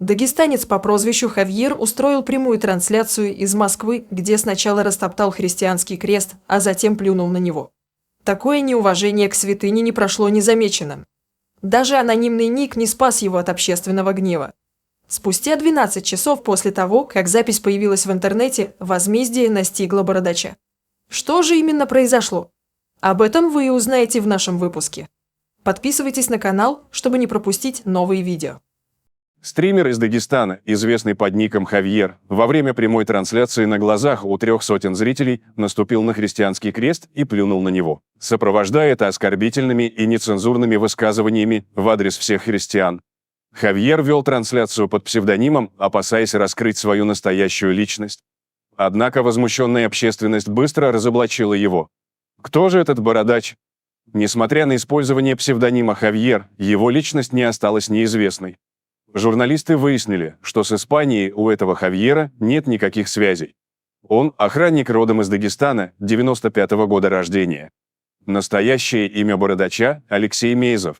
Дагестанец по прозвищу Хавьер устроил прямую трансляцию из Москвы, где сначала растоптал христианский крест, а затем плюнул на него. Такое неуважение к святыне не прошло незамеченным. Даже анонимный ник не спас его от общественного гнева. Спустя 12 часов после того, как запись появилась в интернете, возмездие настигло бородача. Что же именно произошло? Об этом вы и узнаете в нашем выпуске. Подписывайтесь на канал, чтобы не пропустить новые видео. Стример из Дагестана, известный под ником Хавьер, во время прямой трансляции на глазах у 300 зрителей наступил на христианский крест и плюнул на него, сопровождая это оскорбительными и нецензурными высказываниями в адрес всех христиан. Хавьер вел трансляцию под псевдонимом, опасаясь раскрыть свою настоящую личность. Однако возмущенная общественность быстро разоблачила его. Кто же этот бородач? Несмотря на использование псевдонима Хавьер, его личность не осталась неизвестной. Журналисты выяснили, что с Испанией у этого Хавьера нет никаких связей. Он охранник родом из Дагестана, 95-го года рождения. Настоящее имя бородача – Алексей Мейзов.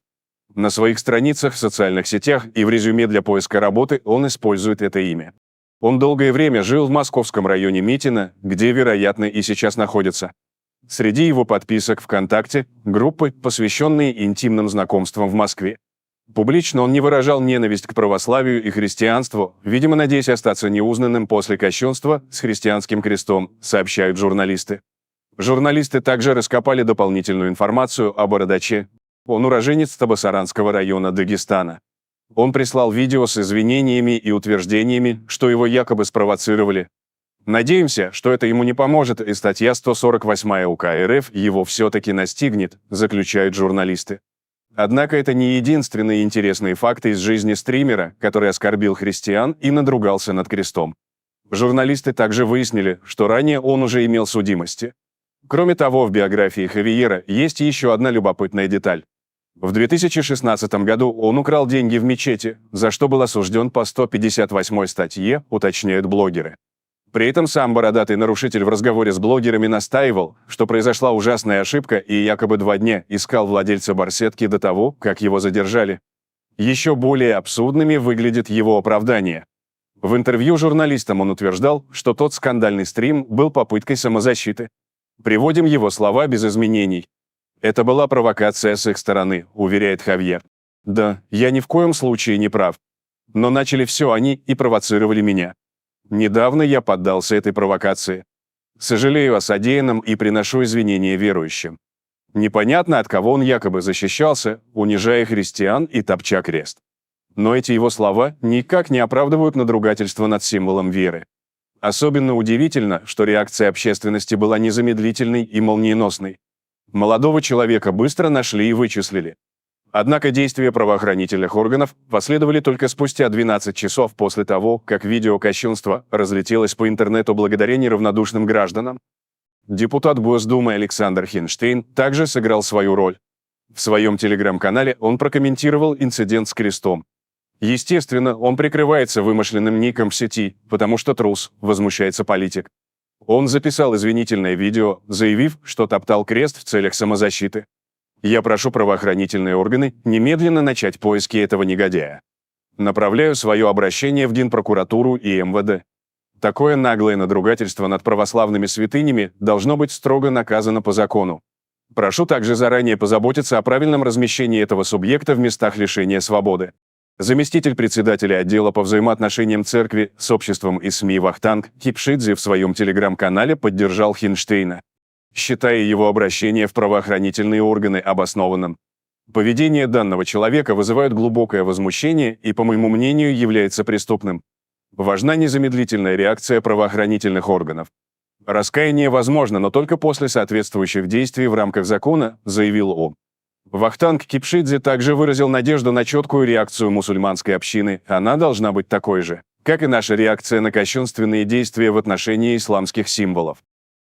На своих страницах в социальных сетях и в резюме для поиска работы он использует это имя. Он долгое время жил в московском районе Митино, где, вероятно, и сейчас находится. Среди его подписок ВКонтакте – группы, посвященные интимным знакомствам в Москве. Публично он не выражал ненависть к православию и христианству, видимо, надеясь остаться неузнанным после кощунства с христианским крестом, сообщают журналисты. Журналисты также раскопали дополнительную информацию о бородаче. Он уроженец Табасаранского района Дагестана. Он прислал видео с извинениями и утверждениями, что его якобы спровоцировали. Надеемся, что это ему не поможет, и статья 148 УК РФ его все-таки настигнет, заключают журналисты. Однако это не единственные интересные факты из жизни стримера, который оскорбил христиан и надругался над крестом. Журналисты также выяснили, что ранее он уже имел судимости. Кроме того, в биографии Хавьера есть еще одна любопытная деталь. В 2016 году он украл деньги в мечети, за что был осужден по 158 статье, уточняют блогеры. При этом сам бородатый нарушитель в разговоре с блогерами настаивал, что произошла ужасная ошибка и якобы 2 дня искал владельца барсетки до того, как его задержали. Еще более абсурдными выглядит его оправдание. В интервью журналистам он утверждал, что тот скандальный стрим был попыткой самозащиты. Приводим его слова без изменений. «Это была провокация с их стороны», уверяет Хавьер. «Да, я ни в коем случае не прав. Но начали все они и провоцировали меня. Недавно я поддался этой провокации. Сожалею о содеянном и приношу извинения верующим». Непонятно, от кого он якобы защищался, унижая христиан и топча крест. Но эти его слова никак не оправдывают надругательство над символом веры. Особенно удивительно, что реакция общественности была незамедлительной и молниеносной. Молодого человека быстро нашли и вычислили. Однако действия правоохранительных органов последовали только спустя 12 часов после того, как видео кощунства разлетелось по интернету благодаря неравнодушным гражданам. Депутат Госдумы Александр Хинштейн также сыграл свою роль. В своем телеграм-канале он прокомментировал инцидент с крестом. Естественно, он прикрывается вымышленным ником в сети, потому что трус, возмущается политик. Он записал извинительное видео, заявив, что топтал крест в целях самозащиты. «Я прошу правоохранительные органы немедленно начать поиски этого негодяя. Направляю свое обращение в Генпрокуратуру и МВД. Такое наглое надругательство над православными святынями должно быть строго наказано по закону. Прошу также заранее позаботиться о правильном размещении этого субъекта в местах лишения свободы». Заместитель председателя отдела по взаимоотношениям церкви с обществом и СМИ Вахтанг Кипшидзе в своем телеграм-канале поддержал Хинштейна, считая его обращение в правоохранительные органы обоснованным. Поведение данного человека вызывает глубокое возмущение и, по моему мнению, является преступным. Важна незамедлительная реакция правоохранительных органов. Раскаяние возможно, но только после соответствующих действий в рамках закона, заявил он. Вахтанг Кипшидзе также выразил надежду на четкую реакцию мусульманской общины. Она должна быть такой же, как и наша реакция на кощунственные действия в отношении исламских символов.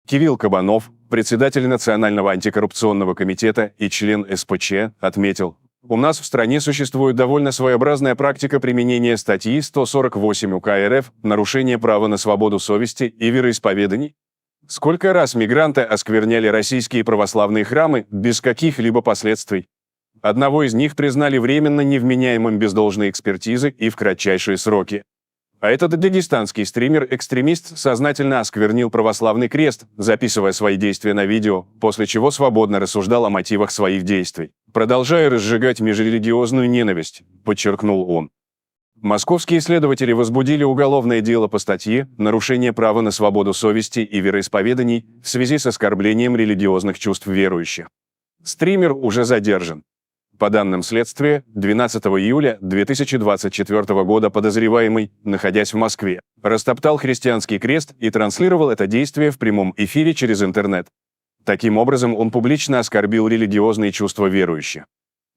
Кирилл Кабанов, председатель Национального антикоррупционного комитета и член СПЧ, отметил: «У нас в стране существует довольно своеобразная практика применения статьи 148 УК РФ «Нарушение права на свободу совести и вероисповеданий». Сколько раз мигранты оскверняли российские православные храмы без каких-либо последствий? Одного из них признали временно невменяемым без должной экспертизы и в кратчайшие сроки. А этот дагестанский стример-экстремист сознательно осквернил православный крест, записывая свои действия на видео, после чего свободно рассуждал о мотивах своих действий, продолжая разжигать межрелигиозную ненависть, подчеркнул он. Московские следователи возбудили уголовное дело по статье «Нарушение права на свободу совести и вероисповеданий в связи с оскорблением религиозных чувств верующих». Стример уже задержан. По данным следствия, 12 июля 2024 года подозреваемый, находясь в Москве, растоптал христианский крест и транслировал это действие в прямом эфире через интернет. Таким образом, он публично оскорбил религиозные чувства верующих.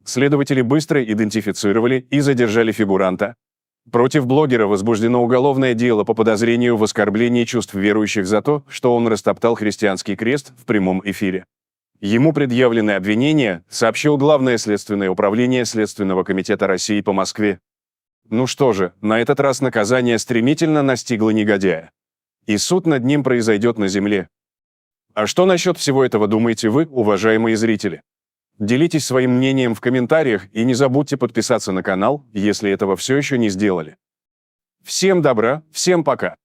Следователи быстро идентифицировали и задержали фигуранта. Против блогера возбуждено уголовное дело по подозрению в оскорблении чувств верующих за то, что он растоптал христианский крест в прямом эфире. Ему предъявлены обвинения, сообщил Главное следственное управление Следственного комитета России по Москве. Ну что же, на этот раз наказание стремительно настигло негодяя. И суд над ним произойдет на земле. А что насчет всего этого думаете вы, уважаемые зрители? Делитесь своим мнением в комментариях и не забудьте подписаться на канал, если этого все еще не сделали. Всем добра, всем пока!